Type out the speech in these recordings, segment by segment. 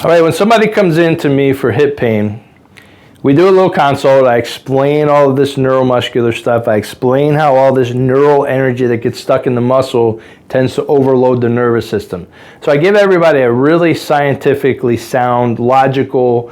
All right, when somebody comes in to me for hip pain, we do a little consult. I explain all of this neuromuscular stuff. I explain how all this neural energy that gets stuck in the muscle tends to overload the nervous system. So I give everybody a really scientifically sound, logical,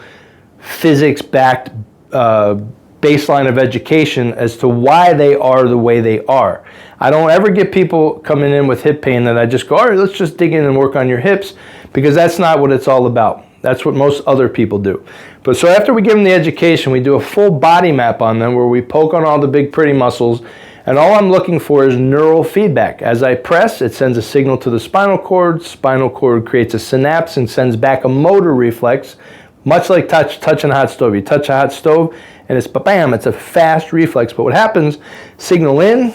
physics-backed baseline of education as to why they are the way they are. I don't ever get people coming in with hip pain that I just go, all right, let's just dig in and work on your hips, because that's not what it's all about. That's what most other people do. But so after we give them the education, we do a full body map on them where we poke on all the big pretty muscles, and all I'm looking for is neural feedback. As I press, it sends a signal to the spinal cord creates a synapse and sends back a motor reflex, much like touching a hot stove. You touch a hot stove and it's bam, it's a fast reflex. But what happens, signal in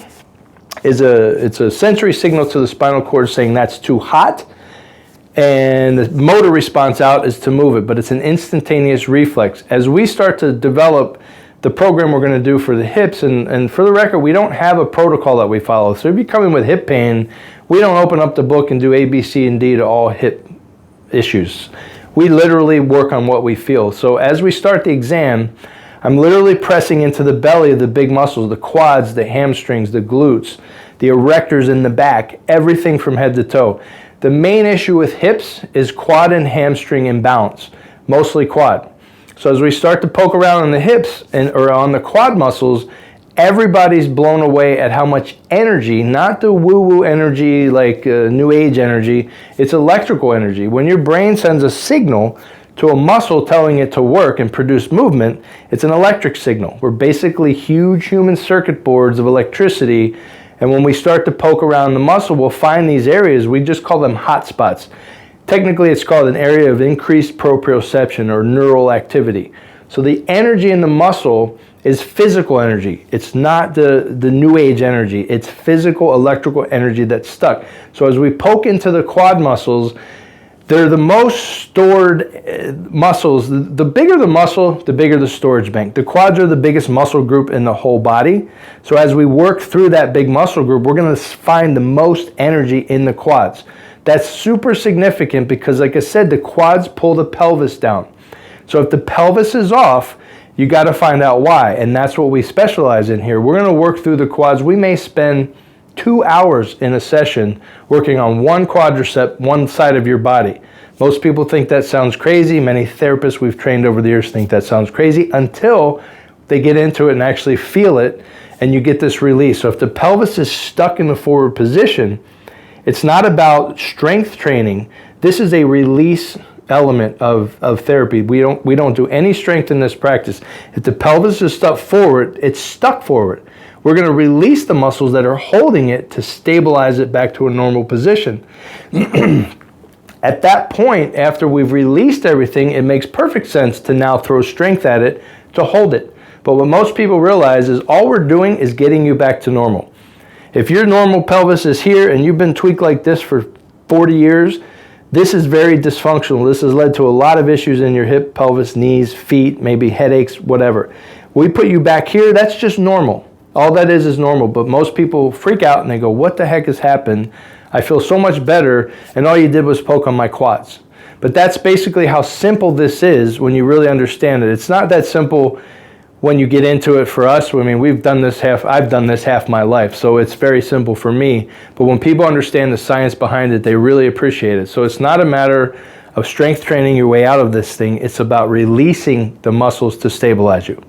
is it's a sensory signal to the spinal cord saying that's too hot, and the motor response out is to move it, but it's an instantaneous reflex. As we start to develop the program we're going to do for the hips, and for the record, we don't have a protocol that we follow. So if you come in with hip pain, we don't open up the book and do A, B, C, and D to all hip issues. We literally work on what we feel. So as we start the exam, I'm literally pressing into the belly of the big muscles, the quads, the hamstrings, the glutes, the erectors in the back, everything from head to toe. The main issue with hips is quad and hamstring imbalance, mostly quad. So as we start to poke around on the hips or on the quad muscles, everybody's blown away at how much energy, not the woo-woo energy like new age energy, it's electrical energy. When your brain sends a signal to a muscle telling it to work and produce movement, it's an electric signal. We're basically huge human circuit boards of electricity. And when we start to poke around the muscle, we'll find these areas, we just call them hot spots. Technically, it's called an area of increased proprioception or neural activity. So the energy in the muscle is physical energy. It's not the new age energy. It's physical electrical energy that's stuck. So as we poke into the quad muscles, they're the most stored muscles. The bigger the muscle, the bigger the storage bank. The quads are the biggest muscle group in the whole body. So as we work through that big muscle group, we're going to find the most energy in the quads. That's super significant because, like I said, the quads pull the pelvis down. So if the pelvis is off, you got to find out why. And that's what we specialize in here. We're going to work through the quads. We may spend 2 hours in a session working on one quadricep, one side of your body. Most people think that sounds crazy. Many therapists we've trained over the years think that sounds crazy until they get into it and actually feel it, and you get this release. So if the pelvis is stuck in the forward position, it's not about strength training. This is a release element of therapy. We don't do any strength in this practice. If the pelvis is stuck forward, it's stuck forward. We're going to release the muscles that are holding it to stabilize it back to a normal position. At that point, after we've released everything, it makes perfect sense to now throw strength at it to hold it. But what most people realize is all we're doing is getting you back to normal. If your normal pelvis is here and you've been tweaked like this for 40 years, this is very dysfunctional. This has led to a lot of issues in your hip, pelvis, knees, feet, maybe headaches, whatever. We put you back here, that's just normal. All that is normal, but most people freak out and they go, what the heck has happened? I feel so much better, and all you did was poke on my quads. But that's basically how simple this is when you really understand it. It's not that simple when you get into it for us. I mean, I've done this half my life, so it's very simple for me. But when people understand the science behind it, they really appreciate it. So it's not a matter of strength training your way out of this thing. It's about releasing the muscles to stabilize you.